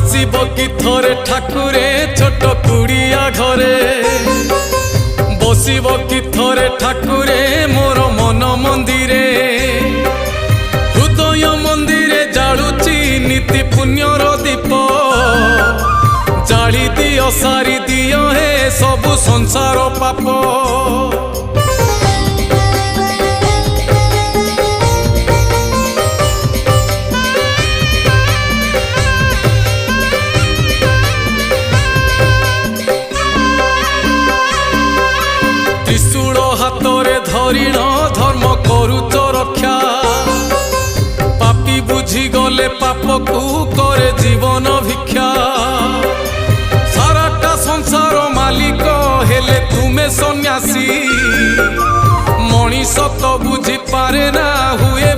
आसीब कि थरे ठाकुरे छोट कुड़िया घरे बसिब कि थरे ठाकुरे मोर मन मंदिरे हृदय मंदिरे जालुची नीति पुण्यर दीप जाली दियो सारी दियो हे सबु संसार पाप त्रिशूल हाथरे धरिण धर्म करुच रक्षा पापी बुझी गले पाप को करे जीवन भिक्षा साराटा संसार मालिक हेले तुमे सन्यासी मनीष तो बुझी पारे ना हुए